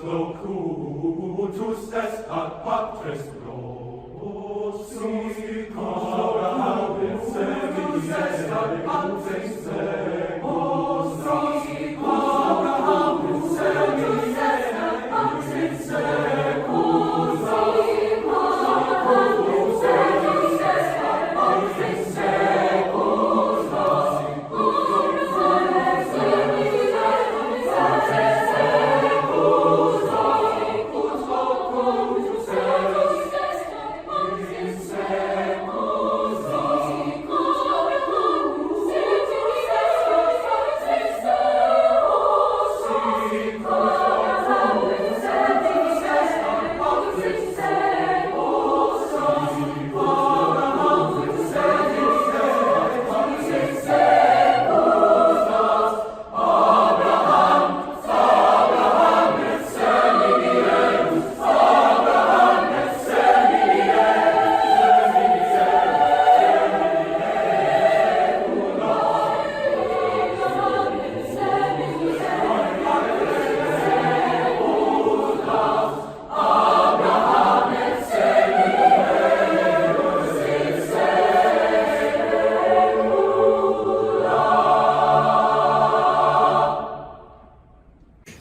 locutus est ad patres nostrum, Abraham in seminis est ad patres nostrum, Abraham in seminis est ad patres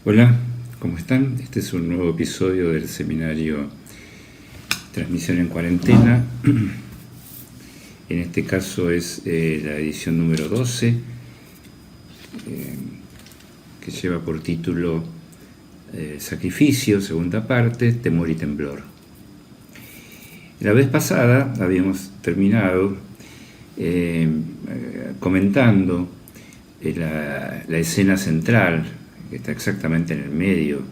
Hola, ¿cómo están? Este es un nuevo episodio del seminario Transmisión en Cuarentena. En este caso es la edición número 12, que lleva por título Sacrificio, segunda parte, Temor y Temblor. La vez pasada habíamos terminado comentando la escena central, que está exactamente en el medio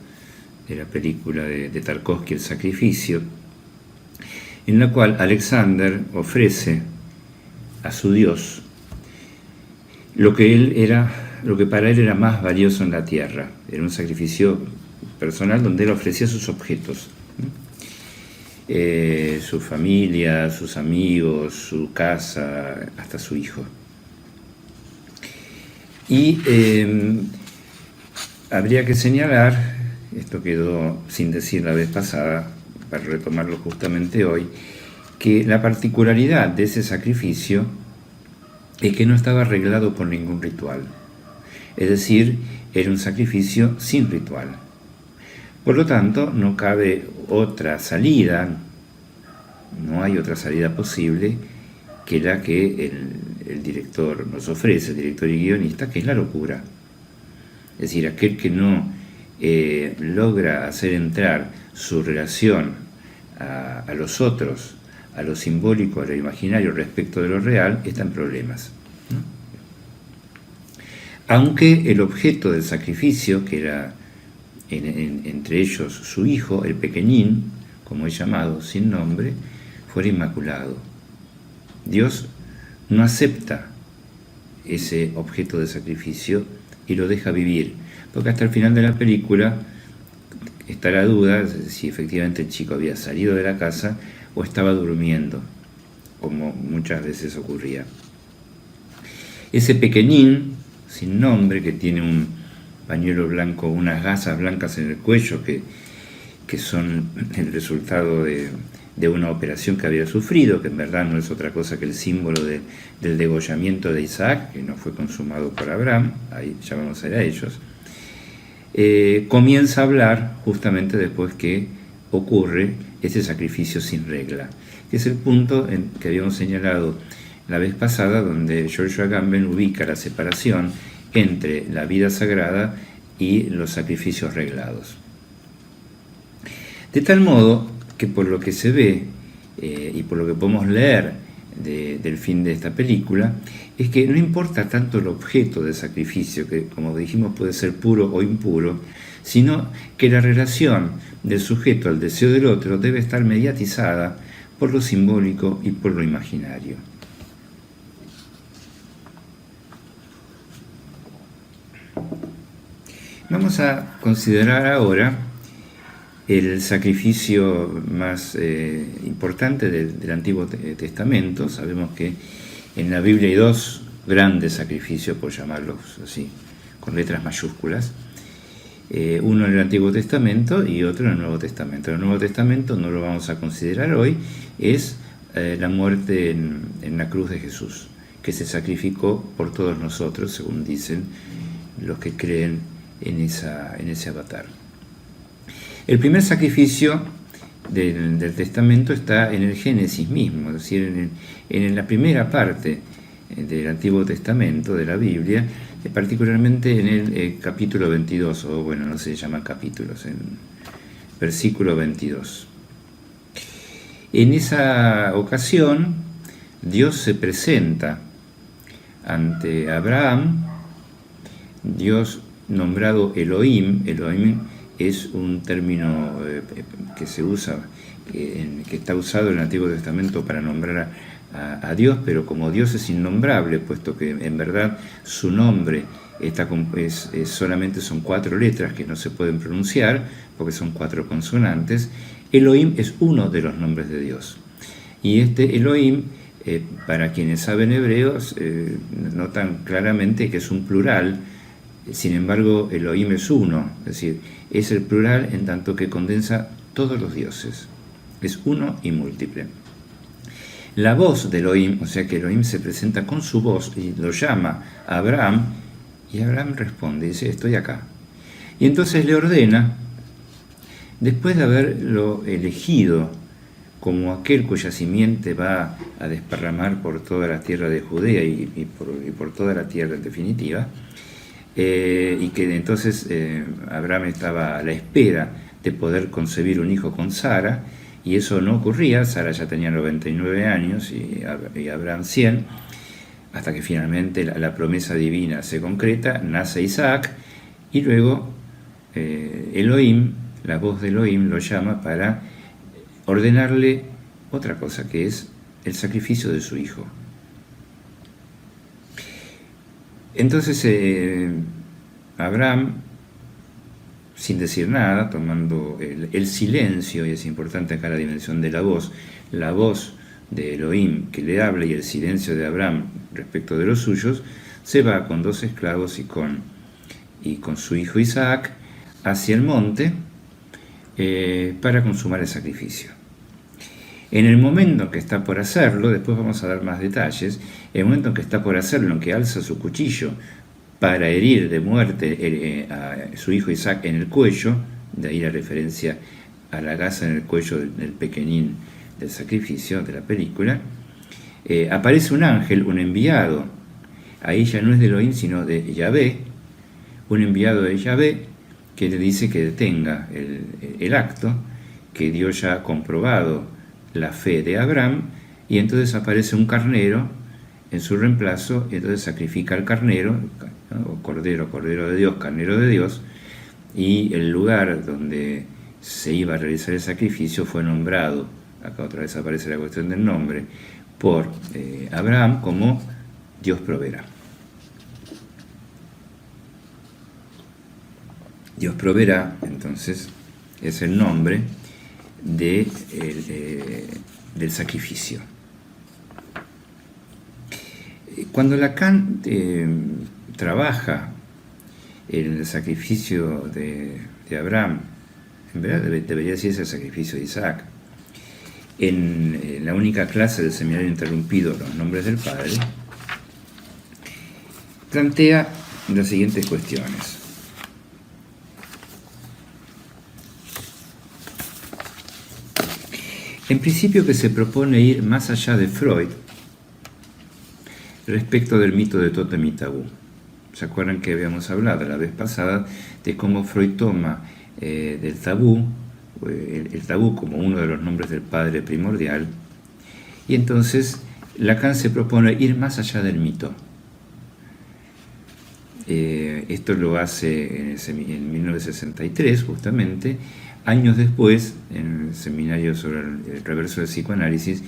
de la película de Tarkovsky, El Sacrificio, en la cual Alexander ofrece a su Dios lo que para él era más valioso en la tierra. Era un sacrificio personal donde él ofrecía sus objetos, su familia, sus amigos, su casa, hasta su hijo. Y habría que señalar, esto quedó sin decir la vez pasada, para retomarlo justamente hoy, que la particularidad de ese sacrificio es que no estaba arreglado por ningún ritual. Es decir, era un sacrificio sin ritual. Por lo tanto, no cabe otra salida, no hay otra salida posible que la que el director nos ofrece, el director y guionista, que es la locura. Es decir, aquel que no logra hacer entrar su relación a los otros, a lo simbólico, a lo imaginario respecto de lo real, está en problemas, ¿no? Aunque el objeto del sacrificio, que era entre ellos su hijo, el pequeñín, como es llamado, sin nombre, fuera inmaculado. Dios no acepta ese objeto de sacrificio y lo deja vivir, porque hasta el final de la película está la duda si efectivamente el chico había salido de la casa o estaba durmiendo, como muchas veces ocurría. Ese pequeñín sin nombre, que tiene un pañuelo blanco, unas gasas blancas en el cuello que son el resultado de una operación que había sufrido, que en verdad no es otra cosa que el símbolo del degollamiento de Isaac, que no fue consumado por Abraham, ahí ya vamos a ir a ellos, comienza a hablar justamente después que ocurre ese sacrificio sin regla, que es el punto que habíamos señalado la vez pasada, donde George Agamben ubica la separación entre la vida sagrada y los sacrificios reglados. De tal modo que por lo que se ve y por lo que podemos leer del fin de esta película, es que no importa tanto el objeto del sacrificio, que como dijimos puede ser puro o impuro, sino que la relación del sujeto al deseo del otro debe estar mediatizada por lo simbólico y por lo imaginario. Vamos a considerar ahora el sacrificio más importante del Antiguo Testamento. Sabemos que en la Biblia hay dos grandes sacrificios, por llamarlos así, con letras mayúsculas. uno en el Antiguo Testamento y otro en el Nuevo Testamento. El Nuevo Testamento no lo vamos a considerar hoy, es la muerte en la cruz de Jesús, que se sacrificó por todos nosotros, según dicen los que creen en ese avatar. El primer sacrificio del Testamento está en el Génesis mismo, es decir, en la primera parte del Antiguo Testamento, de la Biblia, particularmente en el capítulo 22, o bueno, no se llaman capítulos, en versículo 22. En esa ocasión, Dios se presenta ante Abraham, Dios nombrado Elohim. Elohim es un término que se usa, que está usado en el Antiguo Testamento para nombrar a Dios, pero como Dios es innombrable, puesto que en verdad su nombre solamente son 4 letras que no se pueden pronunciar, porque son 4 consonantes, Elohim es uno de los nombres de Dios. Y este Elohim, para quienes saben hebreos, notan claramente que es un plural. Sin embargo, Elohim es uno, es decir, es el plural en tanto que condensa todos los dioses. Es uno y múltiple. La voz de Elohim, o sea que Elohim se presenta con su voz y lo llama a Abraham, y Abraham responde, dice, estoy acá. Y entonces le ordena, después de haberlo elegido como aquel cuya simiente va a desparramar por toda la tierra de Judea y por toda la tierra en definitiva, y que entonces Abraham estaba a la espera de poder concebir un hijo con Sara, y eso no ocurría. Sara ya tenía 99 años y Abraham 100, hasta que finalmente la promesa divina se concreta, nace Isaac, y luego Elohim, la voz de Elohim, lo llama para ordenarle otra cosa, que es el sacrificio de su hijo. Entonces Abraham, sin decir nada, tomando el silencio, y es importante acá la dimensión de la voz de Elohim que le habla y el silencio de Abraham respecto de los suyos, se va con 2 esclavos y con su hijo Isaac hacia el monte para consumar el sacrificio. En el momento en que está por hacerlo, después vamos a dar más detalles, en el momento en que está por hacerlo, en que alza su cuchillo para herir de muerte a su hijo Isaac en el cuello, de ahí la referencia a la gasa en el cuello del pequeñín del sacrificio de la película, aparece un ángel, un enviado. Ahí ya no es de Elohim, sino de Yahvé, un enviado de Yahvé que le dice que detenga el acto, que Dios ya ha comprobado la fe de Abraham, y entonces aparece un carnero en su reemplazo, y entonces sacrifica al carnero, ¿no? Cordero de Dios, carnero de Dios, y el lugar donde se iba a realizar el sacrificio fue nombrado, acá otra vez aparece la cuestión del nombre, por Abraham como Dios proveerá. Dios proveerá, entonces, es el nombre del sacrificio. Cuando Lacan trabaja en el sacrificio de Abraham, en verdad debería decirse el sacrificio de Isaac, en la única clase del seminario interrumpido, Los nombres del Padre, plantea las siguientes cuestiones. En principio, que se propone ir más allá de Freud respecto del mito de tótem y tabú. ¿Se acuerdan que habíamos hablado la vez pasada de cómo Freud toma del tabú, el tabú como uno de los nombres del Padre primordial, y entonces Lacan se propone ir más allá del mito. Esto lo hace en 1963, justamente, años después, en el seminario sobre el reverso del psicoanálisis,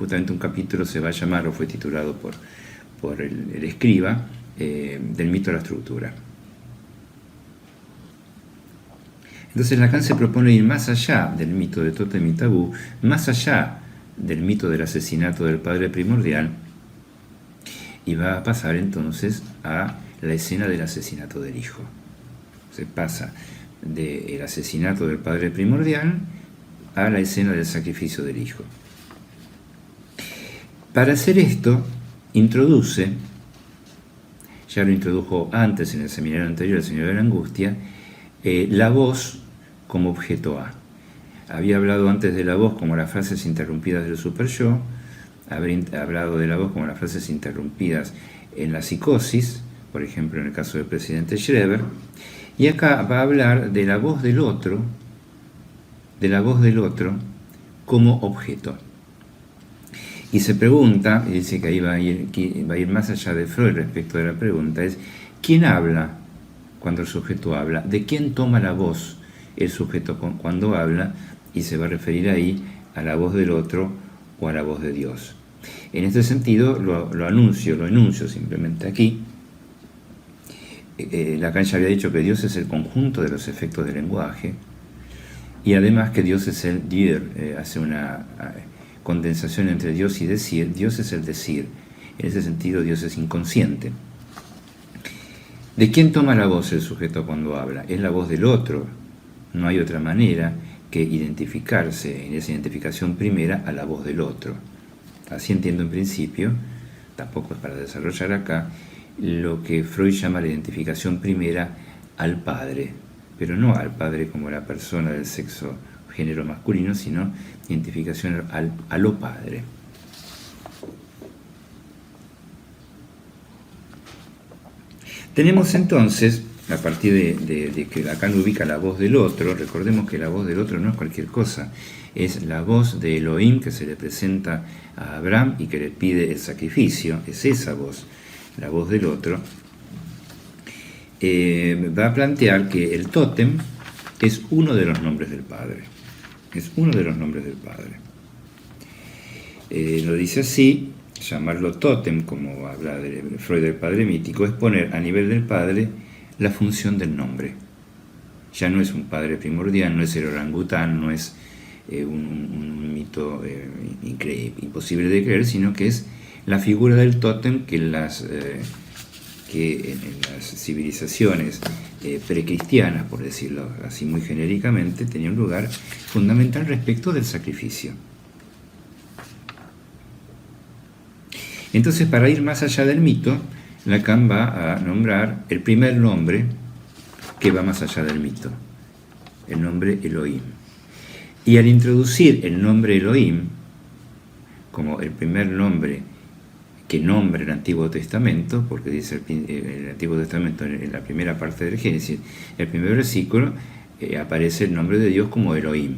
justamente un capítulo se va a llamar, o fue titulado por el escriba, del mito a la estructura. Entonces Lacan se propone ir más allá del mito de tótem y tabú, más allá del mito del asesinato del padre primordial, y va a pasar entonces a la escena del asesinato del hijo. Se pasa del asesinato del padre primordial a la escena del sacrificio del hijo. Para hacer esto, introduce, ya lo introdujo antes en el seminario anterior, el Señor de la Angustia, la voz como objeto A. Había hablado antes de la voz como las frases interrumpidas del super-yo, habría hablado de la voz como las frases interrumpidas en la psicosis, por ejemplo en el caso del presidente Schreber, y acá va a hablar de la voz del otro, como objeto. Y se pregunta, y dice que ahí va a ir más allá de Freud respecto de la pregunta, es ¿quién habla cuando el sujeto habla? ¿De quién toma la voz el sujeto cuando habla? Y se va a referir ahí a la voz del otro o a la voz de Dios. En este sentido lo enuncio simplemente aquí. Lacan ya había dicho que Dios es el conjunto de los efectos del lenguaje y además que Dios es el dir, hace una condensación entre Dios y decir. Dios es el decir. En ese sentido Dios es inconsciente. ¿De quién toma la voz el sujeto cuando habla? Es la voz del otro. No hay otra manera que identificarse en esa identificación primera a la voz del otro. Así entiendo en principio, tampoco es para desarrollar acá, lo que Freud llama la identificación primera al padre, pero no al padre como la persona del sexo género masculino, sino identificación a lo padre. Tenemos entonces, a partir de que Lacan ubica la voz del otro, recordemos que la voz del otro no es cualquier cosa, es la voz de Elohim que se le presenta a Abraham y que le pide el sacrificio, es esa voz, la voz del otro. Va a plantear que el tótem es uno de los nombres del Padre. Es uno de los nombres del Padre. Lo dice así, llamarlo tótem, como habla de Freud del Padre mítico, es poner a nivel del Padre la función del nombre. Ya no es un Padre primordial, no es el orangután, no es un mito imposible de creer, sino que es la figura del tótem que en las civilizaciones precristianas, por decirlo así muy genéricamente, tenía un lugar fundamental respecto del sacrificio. Entonces, para ir más allá del mito, Lacan va a nombrar el primer nombre que va más allá del mito, el nombre Elohim. Y al introducir el nombre Elohim como el primer nombre que nombra el Antiguo Testamento, porque dice el Antiguo Testamento en la primera parte del Génesis, el primer versículo, aparece el nombre de Dios como Elohim.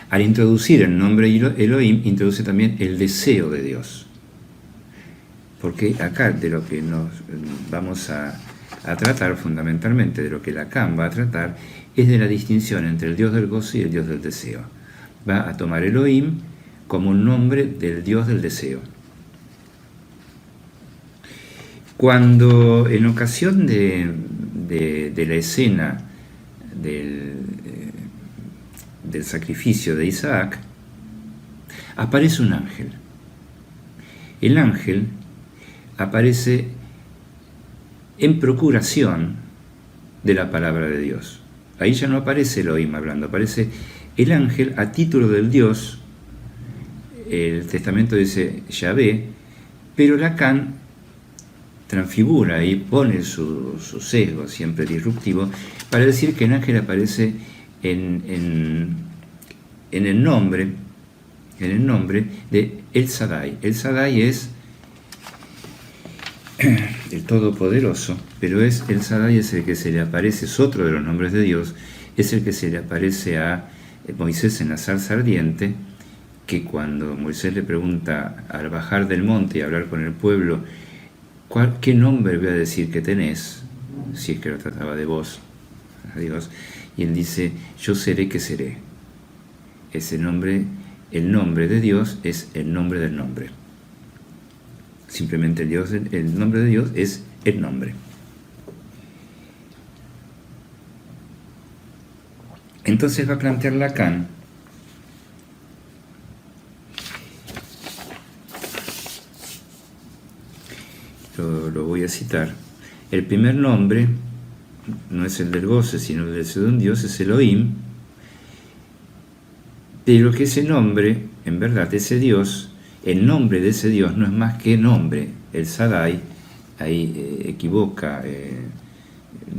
Al introducir el nombre Elohim, introduce también el deseo de Dios. Porque acá de lo que nos vamos a tratar fundamentalmente, de lo que Lacan va a tratar, es de la distinción entre el Dios del gozo y el Dios del deseo. Va a tomar Elohim como un nombre del Dios del deseo. Cuando en ocasión de la escena del sacrificio de Isaac, aparece un ángel. El ángel aparece en procuración de la palabra de Dios. Ahí ya no aparece Elohim hablando, aparece el ángel a título del Dios. El testamento dice Yahvé, pero Lacan transfigura y pone su sesgo siempre disruptivo para decir que el ángel aparece en el nombre de El Shaddai. El Shaddai es el Todopoderoso, pero El Shaddai es el que se le aparece, es otro de los nombres de Dios, es el que se le aparece a Moisés en la zarza ardiente, que cuando Moisés le pregunta al bajar del monte y hablar con el pueblo, ¿qué nombre voy a decir que tenés? Si es que lo trataba de vos, a Dios, y él dice, yo seré que seré. Ese nombre, el nombre de Dios es el nombre del nombre. Simplemente el nombre de Dios es el nombre. Entonces va a plantear Lacan lo voy a citar. El primer nombre no es el del goce, sino el del deseo de un Dios, es Elohim, pero que ese nombre, en verdad, ese Dios, el nombre de ese Dios no es más que nombre. El Shaddai, ahí equivoca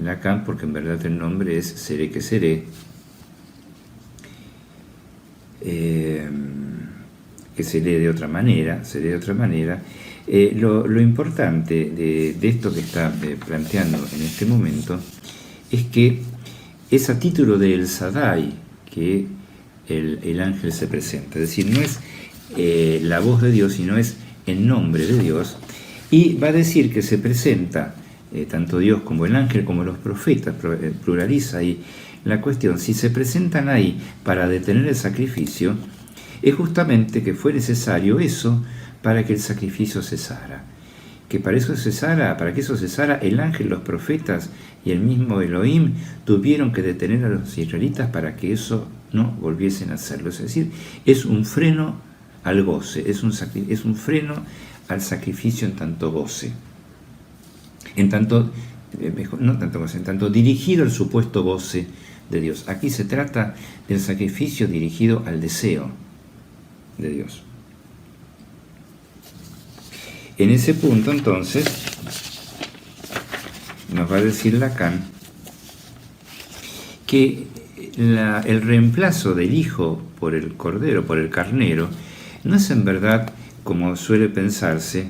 Lacan, porque en verdad el nombre es Seré que seré, que se lee de otra manera, Lo importante de esto que está planteando en este momento es que es a título de El Shaddai que el ángel se presenta, es decir, no es la voz de Dios, sino es en nombre de Dios, y va a decir que se presenta tanto Dios como el ángel como los profetas, pluraliza ahí la cuestión. Si se presentan ahí para detener el sacrificio, es justamente que fue necesario eso para que el sacrificio cesara. Que para que eso cesara, el ángel, los profetas y el mismo Elohim tuvieron que detener a los israelitas para que eso no volviesen a hacerlo. Es decir, es un freno al goce, es un freno al sacrificio en tanto goce. En tanto dirigido al supuesto goce de Dios. Aquí se trata del sacrificio dirigido al deseo de Dios. En ese punto, entonces, nos va a decir Lacan que el reemplazo del hijo por el cordero, por el carnero, no es en verdad, como suele pensarse,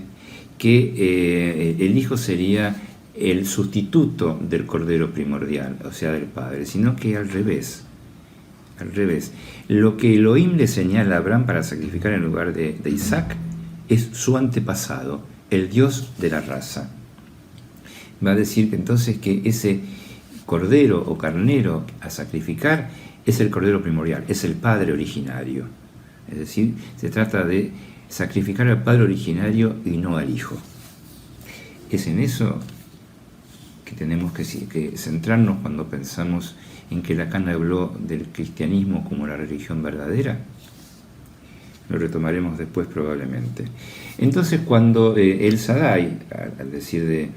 que el hijo sería el sustituto del cordero primordial, o sea, del padre, sino que al revés. Lo que Elohim le señala a Abraham para sacrificar en lugar de Isaac es su antepasado, el Dios de la raza. Va a decir que entonces que ese cordero o carnero a sacrificar es el cordero primordial, es el padre originario. Es decir, se trata de sacrificar al padre originario y no al hijo. Es en eso que tenemos que centrarnos cuando pensamos en que Lacan habló del cristianismo como la religión verdadera. Lo retomaremos después probablemente. Entonces, cuando el Shaddai, al decir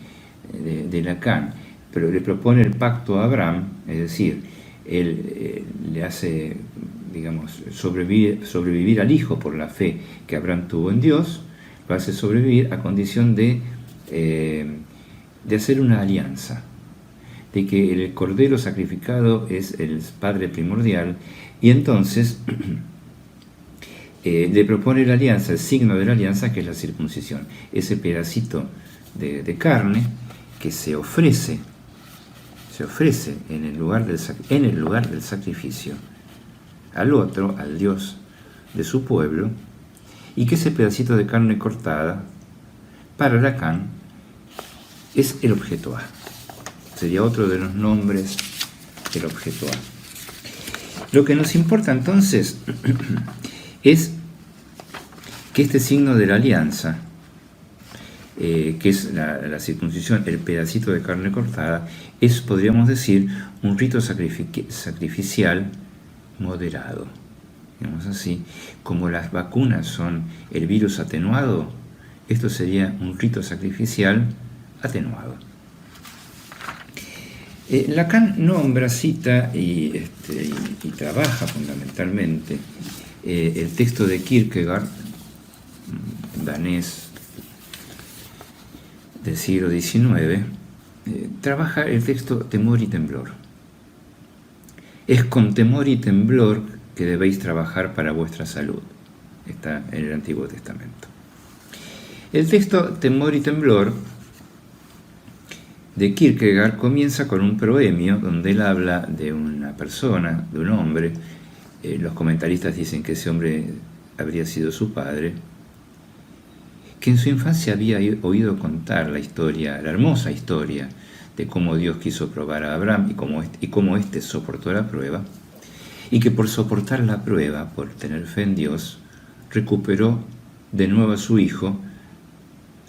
de Lacan, pero le propone el pacto a Abraham, es decir, él le hace, digamos, sobrevivir al hijo por la fe que Abraham tuvo en Dios, lo hace sobrevivir a condición de hacer una alianza, de que el cordero sacrificado es el padre primordial, y entonces le propone la alianza, el signo de la alianza, que es la circuncisión, ese pedacito de carne que se ofrece en el lugar del sacrificio al otro, al Dios de su pueblo, y que ese pedacito de carne cortada, para Lacan, es el objeto A. Sería otro de los nombres del objeto A. Lo que nos importa entonces es que este signo de la alianza, que es la circuncisión, el pedacito de carne cortada, es, podríamos decir, un rito sacrificial moderado. Digamos así, como las vacunas son el virus atenuado, esto sería un rito sacrificial atenuado. Lacan nombra, cita y trabaja fundamentalmente el texto de Kierkegaard, danés del siglo XIX, trabaja el texto Temor y Temblor. Es con temor y temblor que debéis trabajar para vuestra salud. Está en el Antiguo Testamento. El texto Temor y Temblor de Kierkegaard comienza con un proemio donde él habla de una persona, de un hombre. Los comentaristas dicen que ese hombre habría sido su padre, que en su infancia había oído contar la historia, la hermosa historia de cómo Dios quiso probar a Abraham y cómo éste soportó la prueba, y que por soportar la prueba, por tener fe en Dios, recuperó de nuevo a su hijo,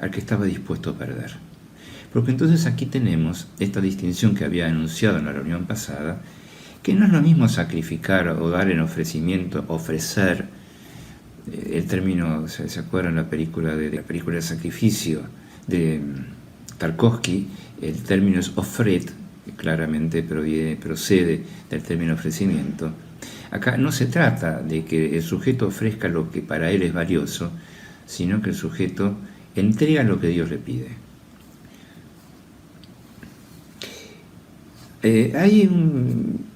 al que estaba dispuesto a perder. Porque entonces aquí tenemos esta distinción que había enunciado en la reunión pasada, que no es lo mismo sacrificar o dar en ofrecimiento, ofrecer. El término, ¿se acuerdan la película de Sacrificio de Tarkovsky? El término es ofret, claramente procede del término ofrecimiento. Acá no se trata de que el sujeto ofrezca lo que para él es valioso, sino que el sujeto entrega lo que Dios le pide.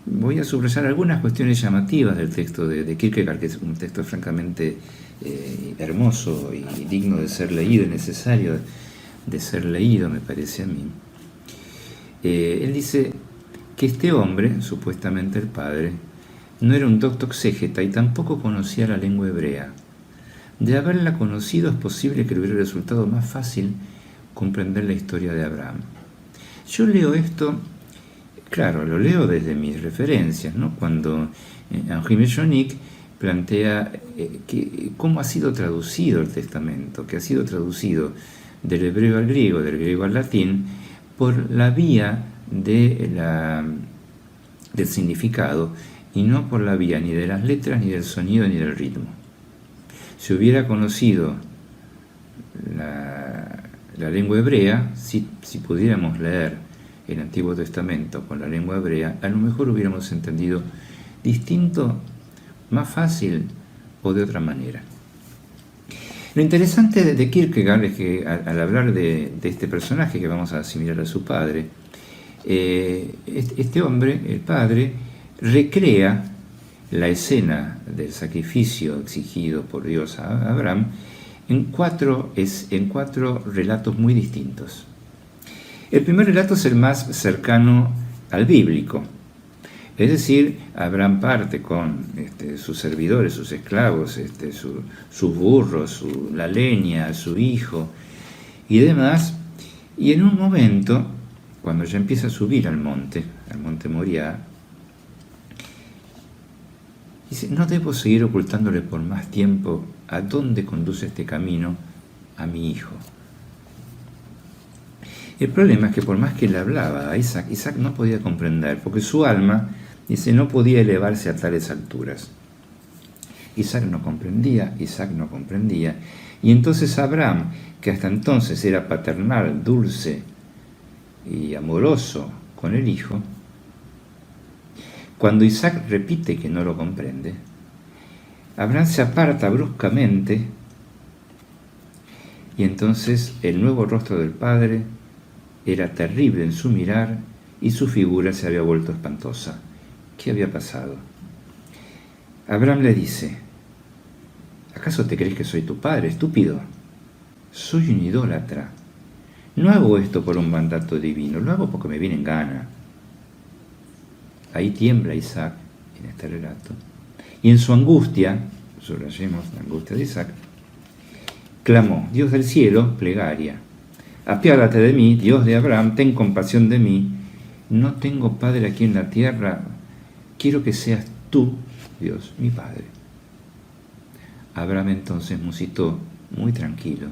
Voy a subrayar algunas cuestiones llamativas del texto de Kierkegaard, que es un texto francamente hermoso y digno de ser leído, y necesario de ser leído, me parece a mí. Él dice que este hombre, supuestamente el padre, no era un docto exégeta y tampoco conocía la lengua hebrea. De haberla conocido es posible que le hubiera resultado más fácil comprender la historia de Abraham. Yo leo esto, claro, lo leo desde mis referencias, ¿no? Cuando Henri Mechonic plantea cómo ha sido traducido el Testamento, que ha sido traducido del hebreo al griego, del griego al latín, por la vía del significado y no por la vía ni de las letras, ni del sonido, ni del ritmo. Si hubiera conocido la lengua hebrea, si pudiéramos leer el Antiguo Testamento con la lengua hebrea, a lo mejor hubiéramos entendido distinto, más fácil o de otra manera. Lo interesante de Kierkegaard es que al hablar de este personaje que vamos a asimilar a su padre, este hombre, el padre, recrea la escena del sacrificio exigido por Dios a Abraham en cuatro relatos muy distintos. El primer relato es el más cercano al bíblico. Es decir, Abraham parte con sus servidores, sus esclavos, sus burros, la leña, su hijo y demás. Y en un momento, cuando ya empieza a subir al monte Moriah, dice: no debo seguir ocultándole por más tiempo a dónde conduce este camino a mi hijo. El problema es que por más que le hablaba a Isaac no podía comprender, porque su alma, dice, no podía elevarse a tales alturas. Isaac no comprendía, y entonces Abraham, que hasta entonces era paternal, dulce y amoroso con el hijo, cuando Isaac repite que no lo comprende, Abraham se aparta bruscamente, y entonces el nuevo rostro del padre era terrible en su mirar y su figura se había vuelto espantosa. ¿Qué había pasado? Abraham le dice: ¿acaso te crees que soy tu padre, estúpido? Soy un idólatra. No hago esto por un mandato divino, lo hago porque me viene en gana. Ahí tiembla Isaac en este relato. Y en su angustia, subrayemos la angustia de Isaac, clamó: Dios del cielo, plegaria. Apiádate de mí, Dios de Abraham, ten compasión de mí. No tengo padre aquí en la tierra. Quiero que seas tú, Dios, mi padre. Abraham entonces musitó, muy tranquilo: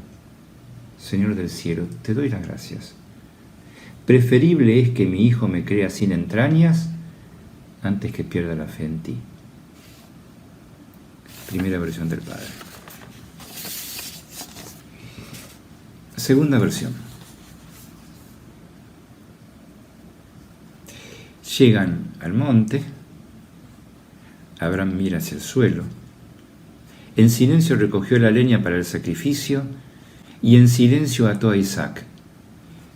Señor del cielo, te doy las gracias. Preferible es que mi hijo me crea sin entrañas antes que pierda la fe en ti. Primera versión del Padre. Segunda versión. Llegan al monte. Abraham mira hacia el suelo. En silencio recogió la leña para el sacrificio y en silencio ató a Isaac.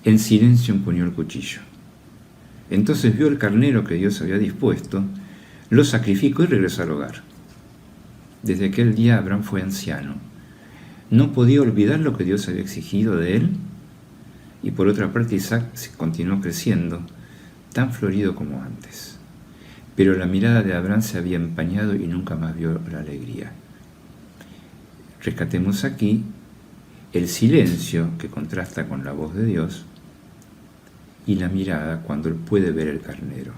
En silencio empuñó el cuchillo. Entonces vio el carnero que Dios había dispuesto, lo sacrificó y regresó al hogar. Desde aquel día Abraham fue anciano. No podía olvidar lo que Dios había exigido de él, y por otra parte Isaac continuó creciendo, tan florido como antes. Pero la mirada de Abraham se había empañado y nunca más vio la alegría. Rescatemos aquí el silencio que contrasta con la voz de Dios y la mirada cuando él puede ver el carnero.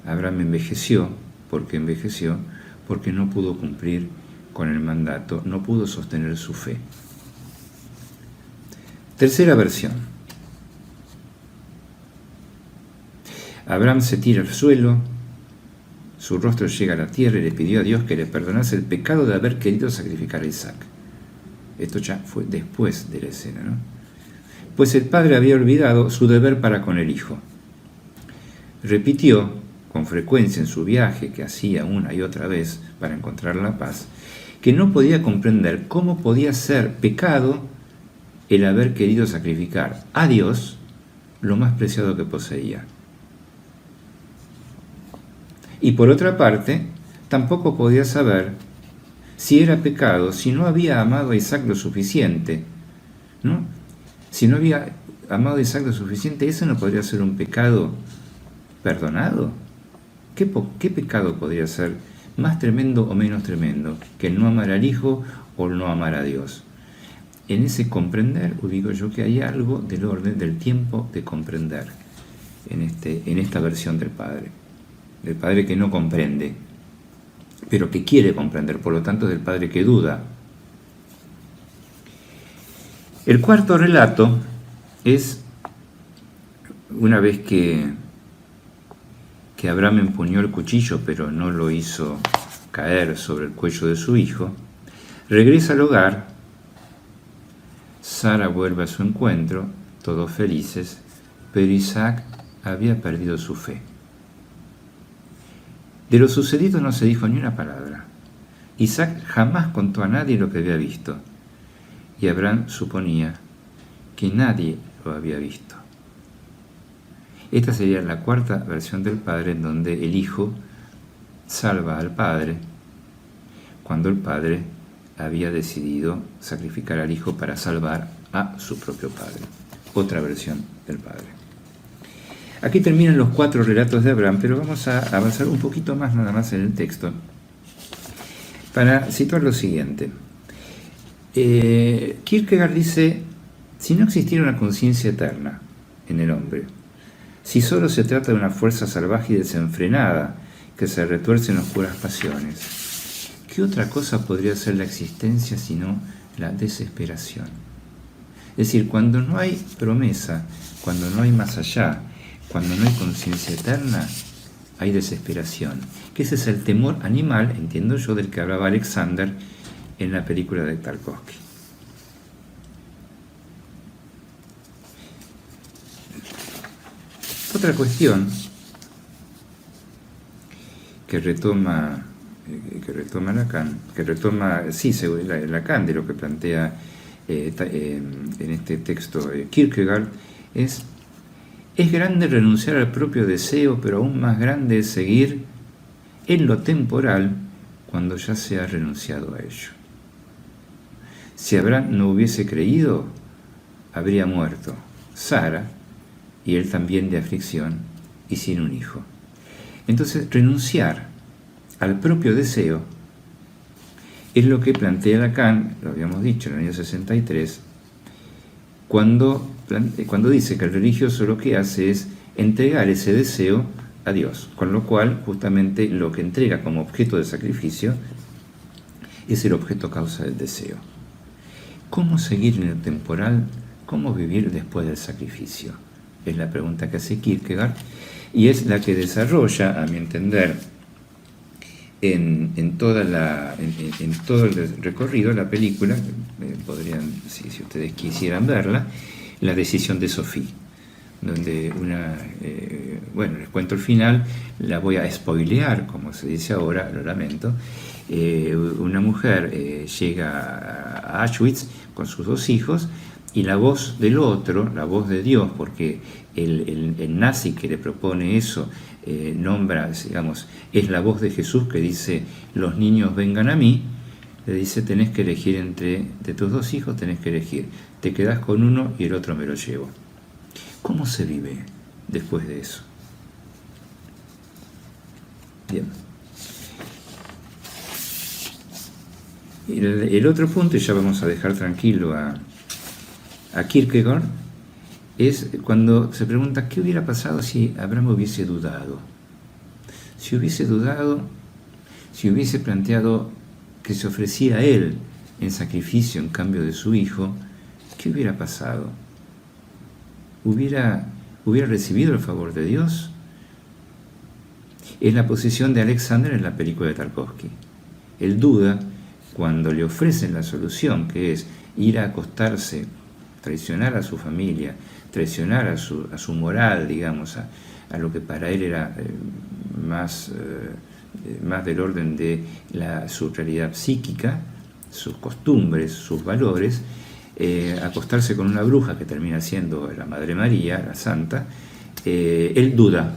Abraham envejeció porque no pudo cumplir con el mandato, no pudo sostener su fe. Tercera versión. Abraham se tira al suelo, su rostro llega a la tierra y le pidió a Dios que le perdonase el pecado de haber querido sacrificar a Isaac. Esto ya fue después de la escena, ¿no? pues el padre había olvidado su deber para con el hijo. Repitió con frecuencia en su viaje, que hacía una y otra vez para encontrar la paz, que no podía comprender cómo podía ser pecado el haber querido sacrificar a Dios lo más preciado que poseía. Y por otra parte, tampoco podía saber si era pecado, si no había amado a Isaac lo suficiente, ¿no? Si no había amado a Isaac lo suficiente, ¿eso no podría ser un pecado perdonado? ¿Qué pecado podría ser más tremendo o menos tremendo que el no amar al Hijo o el no amar a Dios? En ese comprender, digo yo que hay algo del orden del tiempo de comprender en esta versión del Padre que no comprende, pero que quiere comprender, por lo tanto es del Padre que duda. El cuarto relato es, una vez que Abraham empuñó el cuchillo, pero no lo hizo caer sobre el cuello de su hijo, regresa al hogar, Sara vuelve a su encuentro, todos felices, pero Isaac había perdido su fe. De lo sucedido no se dijo ni una palabra. Isaac jamás contó a nadie lo que había visto, y Abraham suponía que nadie lo había visto. Esta sería la cuarta versión del Padre, en donde el Hijo salva al Padre cuando el Padre había decidido sacrificar al Hijo para salvar a su propio Padre. Otra versión del Padre. Aquí terminan los 4 relatos de Abraham, pero vamos a avanzar un poquito más nada más en el texto para situar lo siguiente. Kierkegaard dice, si no existiera una conciencia eterna en el hombre, si solo se trata de una fuerza salvaje y desenfrenada que se retuerce en oscuras pasiones, ¿qué otra cosa podría ser la existencia sino la desesperación? Es decir, cuando no hay promesa, cuando no hay más allá, cuando no hay conciencia eterna, hay desesperación. Que ese es el temor animal, entiendo yo, del que hablaba Alexander en la película de Tarkovsky. Otra cuestión que retoma Lacan, Lacan de lo que plantea en este texto Kierkegaard, es grande renunciar al propio deseo, pero aún más grande es seguir en lo temporal cuando ya se ha renunciado a ello. Si Abraham no hubiese creído, habría muerto Sara, y él también de aflicción y sin un hijo. Entonces, renunciar al propio deseo es lo que plantea Lacan, lo habíamos dicho en el año 63, cuando dice que el religioso lo que hace es entregar ese deseo a Dios, con lo cual justamente lo que entrega como objeto de sacrificio es el objeto causa del deseo. ¿Cómo seguir en el temporal? ¿Cómo vivir después del sacrificio? Es la pregunta que hace Kierkegaard y es la que desarrolla, a mi entender, en todo el recorrido, la película, podrían, si ustedes quisieran verla, La decisión de Sophie, donde les cuento el final, la voy a spoilear, como se dice ahora, lo lamento. Una mujer llega a Auschwitz con sus 2 hijos, y la voz del otro, la voz de Dios, porque el nazi que le propone eso nombra, digamos, es la voz de Jesús que dice, los niños vengan a mí, le dice, tenés que elegir de tus 2 hijos, tenés que elegir, te quedás con uno y el otro me lo llevo. ¿Cómo se vive después de eso? Bien. El otro punto, y ya vamos a dejar tranquilo a Kierkegaard, es cuando se pregunta qué hubiera pasado si Abraham hubiese dudado. Si hubiese dudado, si hubiese planteado que se ofrecía a él en sacrificio en cambio de su hijo, ¿qué hubiera pasado? ¿Hubiera recibido el favor de Dios? Es la posición de Alexander en la película de Tarkovsky. Él duda cuando le ofrecen la solución, que es ir a acostarse traicionar a su familia, traicionar a su moral, digamos, a lo que para él era más del orden de su realidad psíquica, sus costumbres, sus valores, acostarse con una bruja que termina siendo la Madre María, la Santa, él duda.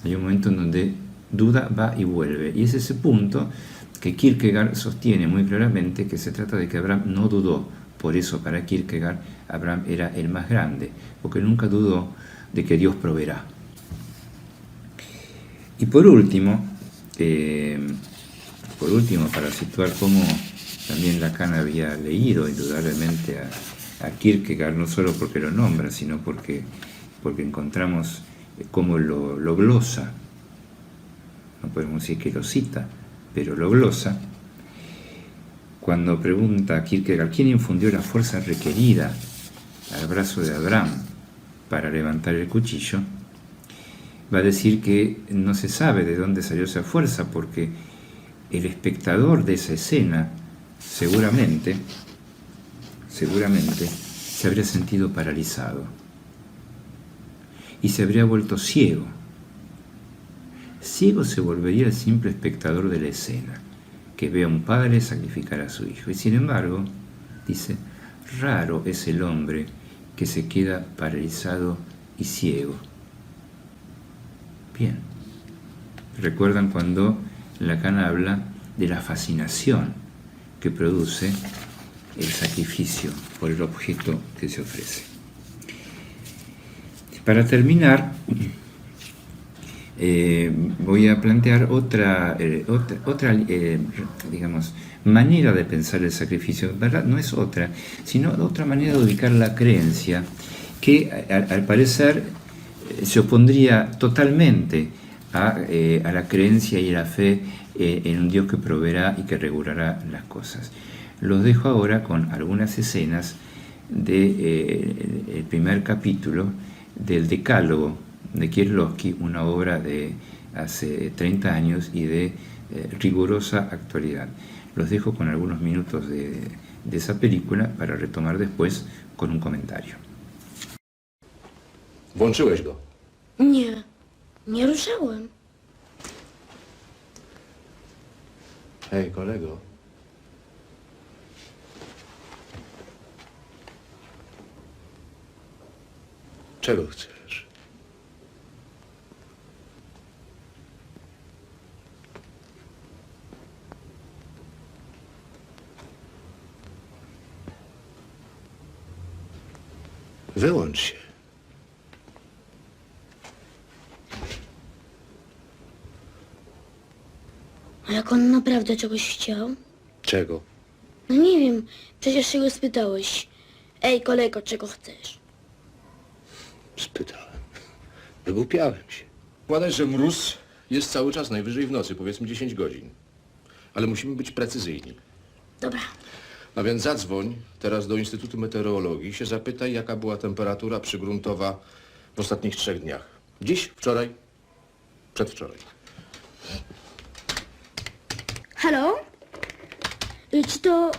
Hay un momento en donde duda, va y vuelve. Y es ese punto que Kierkegaard sostiene muy claramente, que se trata de que Abraham no dudó. Por eso para Kierkegaard Abraham era el más grande, porque nunca dudó de que Dios proveerá. Y por último, para situar cómo también Lacan había leído indudablemente a Kierkegaard, no solo porque lo nombra, sino porque encontramos cómo lo glosa. No podemos decir que lo cita, pero lo glosa. Cuando pregunta a Kierkegaard quién infundió la fuerza requerida al brazo de Abraham para levantar el cuchillo, va a decir que no se sabe de dónde salió esa fuerza, porque el espectador de esa escena seguramente se habría sentido paralizado y se habría vuelto ciego. Ciego se volvería el simple espectador de la escena, que ve a un padre sacrificar a su hijo. Y sin embargo, dice, raro es el hombre que se queda paralizado y ciego. Bien, recuerdan cuando Lacan habla de la fascinación que produce el sacrificio por el objeto que se ofrece. Para terminar, voy a plantear otra digamos, manera de pensar el sacrificio. ¿Verdad? No es otra, sino otra manera de ubicar la creencia que al parecer se opondría totalmente a la creencia y a la fe en un Dios que proveerá y que regulará las cosas. Los dejo ahora con algunas escenas del primer capítulo del Decálogo de Kieslowski, una obra de hace 30 años y de rigurosa actualidad. Los dejo con algunos minutos de esa película para retomar después con un comentario. Włączyłeś go. Nie, nie ruszałem. Hej, kolego. Czego chcesz? Wyłącz się. A jak on naprawdę czegoś chciał? Czego? No nie wiem, przecież się go spytałeś. Ej, kolego, czego chcesz? Spytałem. Wygłupiałem się. Składaj, że mróz jest cały czas, najwyżej w nocy, powiedzmy 10 godzin. Ale musimy być precyzyjni. Dobra. A więc zadzwoń teraz do Instytutu Meteorologii i się zapytaj, jaka była temperatura przygruntowa w ostatnich 3 dniach. Dziś, wczoraj, przedwczoraj. Halo? Czy to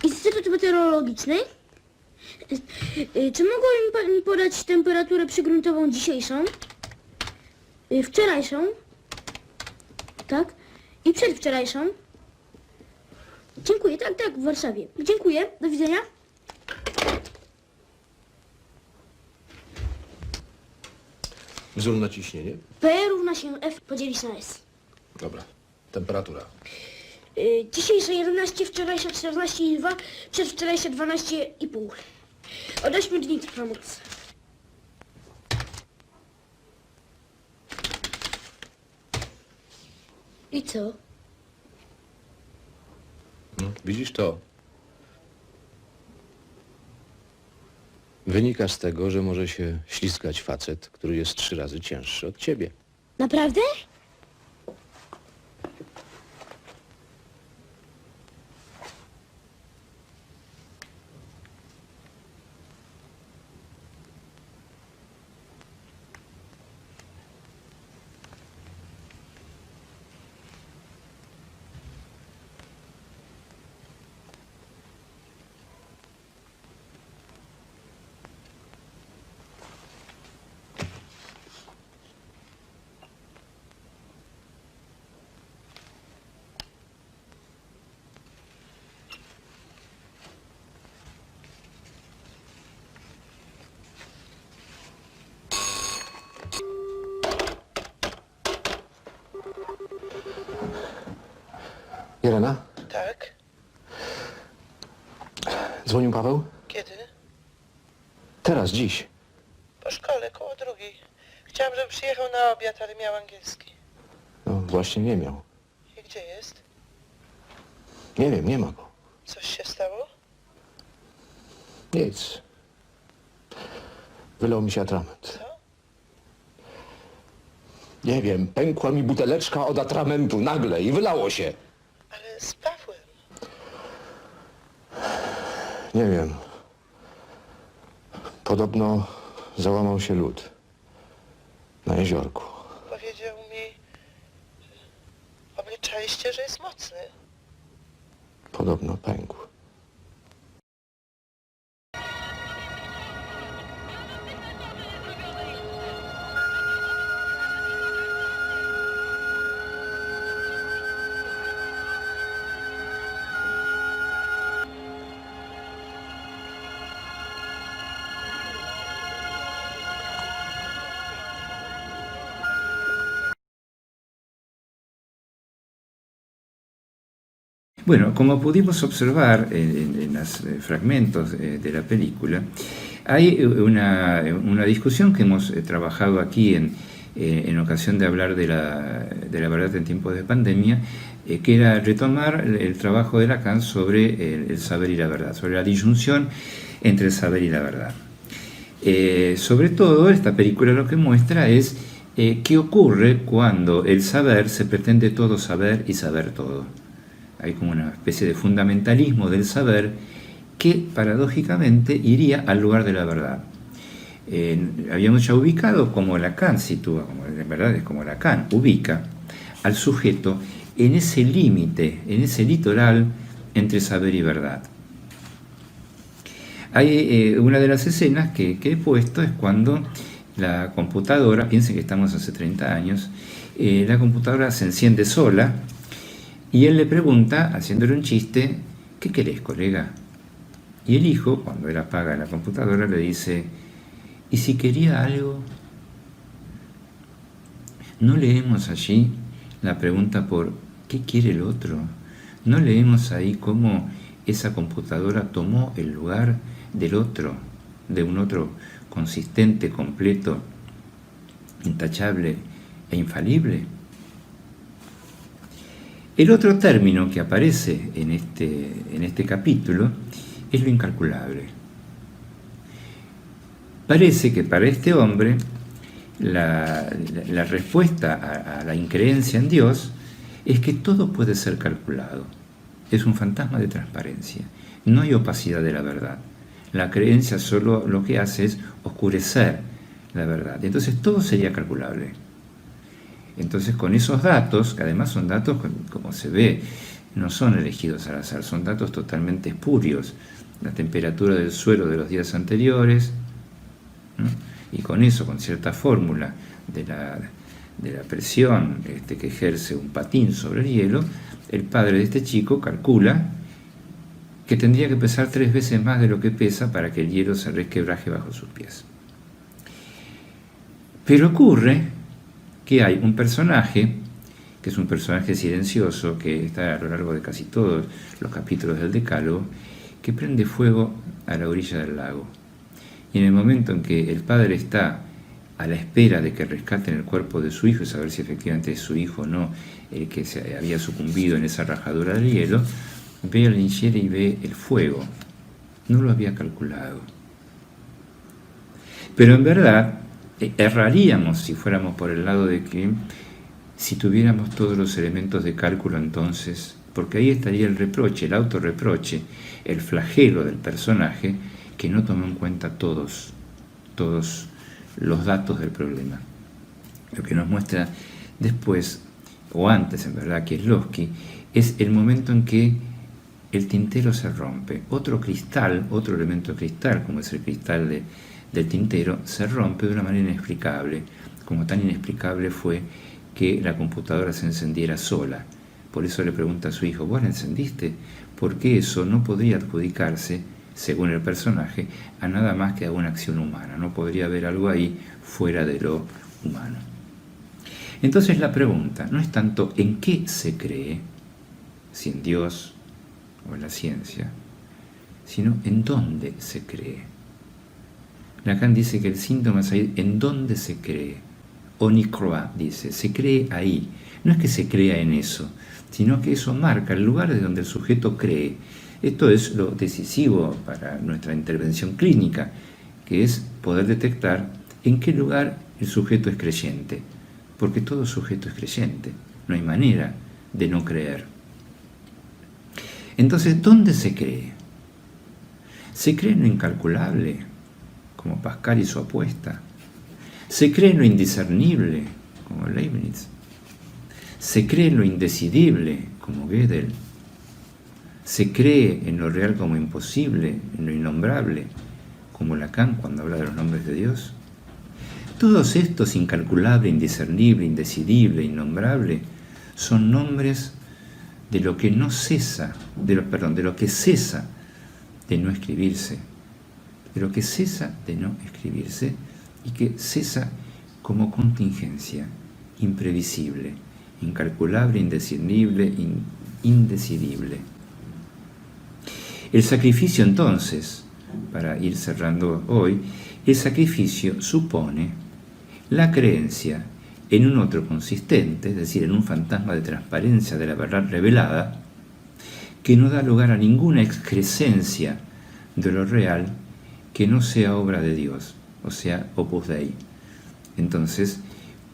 Instytut Meteorologiczny? Czy mogła mi pani podać temperaturę przygruntową dzisiejszą? Wczorajszą? Tak? I przedwczorajszą? Dziękuję, tak, w Warszawie. Dziękuję, do widzenia. Wzór na ciśnienie? P równa się F podzielić na S. Dobra. Temperatura. Dzisiejsze 11, wczorajsze 14,2, przedwczorajsze 12,5. Od 8 dni trwa mróz. I co? No, widzisz to? Wynika z tego, że może się ślizgać facet, który jest 3 razy cięższy od ciebie. Naprawdę? Irena, Tak? dzwonił Paweł? Kiedy? Teraz, dziś. Po szkole, koło 2:00. Chciałam, żeby przyjechał na obiad, ale miał angielski. No, właśnie nie miał. I gdzie jest? Nie wiem, nie ma go. Coś się stało? Nic. Wylał mi się atrament. Co? Nie wiem, pękła mi buteleczka od atramentu nagle i wylało się. Ale z Pawłem. Nie wiem. Podobno załamał się lód. Na jeziorku. Powiedział mi... Obliczaliście, że jest mocny. Podobno pękł. Bueno, como pudimos observar en los fragmentos de la película, hay una discusión que hemos trabajado aquí en ocasión de hablar de la verdad en tiempos de pandemia, que era retomar el trabajo de Lacan sobre el saber y la verdad, sobre la disyunción entre el saber y la verdad. Sobre todo, esta película lo que muestra es qué ocurre cuando el saber se pretende todo saber y saber todo. Hay como una especie de fundamentalismo del saber que paradójicamente iría al lugar de la verdad. Habíamos ya ubicado como Lacan sitúa, en verdad es como Lacan ubica al sujeto en ese límite, en ese litoral entre saber y verdad. Hay una de las escenas que he puesto es cuando la computadora, piensen que estamos hace 30 años, la computadora se enciende sola. Y él le pregunta, haciéndole un chiste, ¿qué querés, colega? Y el hijo, cuando él apaga la computadora, le dice, ¿y si quería algo? ¿No leemos allí la pregunta por ¿qué quiere el otro? ¿No leemos ahí cómo esa computadora tomó el lugar del otro, de un otro consistente, completo, intachable e infalible? El otro término que aparece en este capítulo es lo incalculable. Parece que para este hombre la respuesta a la increencia en Dios es que todo puede ser calculado. Es un fantasma de transparencia. No hay opacidad de la verdad. La creencia solo lo que hace es oscurecer la verdad. Entonces todo sería calculable. Entonces con esos datos, que además son datos, como se ve, no son elegidos al azar, son datos totalmente espurios. La temperatura del suelo de los días anteriores, ¿no? Y con eso, con cierta fórmula de la presión que ejerce un patín sobre el hielo, el padre de este chico calcula que tendría que pesar 3 veces más de lo que pesa para que el hielo se resquebraje bajo sus pies. Pero ocurre que hay un personaje, que es un personaje silencioso, que está a lo largo de casi todos los capítulos del Decálogo, que prende fuego a la orilla del lago. Y en el momento en que el padre está a la espera de que rescaten el cuerpo de su hijo y saber si efectivamente es su hijo o no el que se había sucumbido en esa rajadura del hielo, ve al linchera y ve el fuego. No lo había calculado. Pero en verdad, erraríamos si fuéramos por el lado de que si tuviéramos todos los elementos de cálculo entonces, porque ahí estaría el reproche, el autorreproche, el flagelo del personaje que no tomó en cuenta todos los datos del problema. Lo que nos muestra después, o antes en verdad, Kieslowski, es el momento en que el tintero se rompe. Otro cristal, otro elemento cristal, como es el cristal del tintero, se rompe de una manera inexplicable, como tan inexplicable fue que la computadora se encendiera sola. Por eso le pregunta a su hijo, ¿vos la encendiste? Porque eso no podría adjudicarse, según el personaje, a nada más que a una acción humana. No podría haber algo ahí fuera de lo humano. Entonces la pregunta no es tanto en qué se cree, si en Dios o en la ciencia, sino en dónde se cree. Lacan dice que el síntoma es ahí en dónde se cree. On y croit, dice, se cree ahí. No es que se crea en eso, sino que eso marca el lugar de donde el sujeto cree. Esto es lo decisivo para nuestra intervención clínica, que es poder detectar en qué lugar el sujeto es creyente, porque todo sujeto es creyente, no hay manera de no creer. Entonces, ¿dónde se cree? ¿Se cree en lo incalculable, como Pascal y su apuesta? ¿Se cree en lo indiscernible, como Leibniz? ¿Se cree en lo indecidible, como Gödel? ¿Se cree en lo real como imposible, en lo innombrable, como Lacan cuando habla de los nombres de Dios? Todos estos incalculable, indiscernible, indecidible, innombrable, son nombres de lo que no cesa, de lo que cesa de no escribirse, de lo que cesa de no escribirse y que cesa como contingencia, imprevisible, incalculable, indiscernible, indecidible. El sacrificio entonces, para ir cerrando hoy, el sacrificio supone la creencia en un otro consistente, es decir, en un fantasma de transparencia de la verdad revelada, que no da lugar a ninguna excrescencia de lo real que no sea obra de Dios, o sea, Opus Dei. Entonces,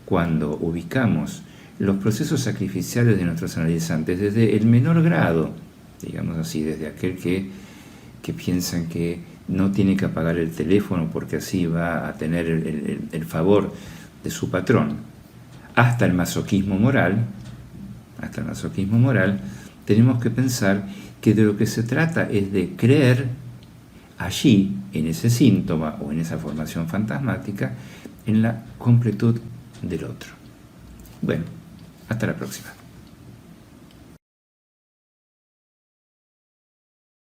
cuando ubicamos los procesos sacrificiales de nuestros analizantes desde el menor grado, digamos así, desde aquel que piensan que no tiene que apagar el teléfono porque así va a tener el favor de su patrón, hasta el masoquismo moral, tenemos que pensar que de lo que se trata es de creer allí, en ese síntoma o en esa formación fantasmática, en la completud del otro. Bueno, hasta la próxima.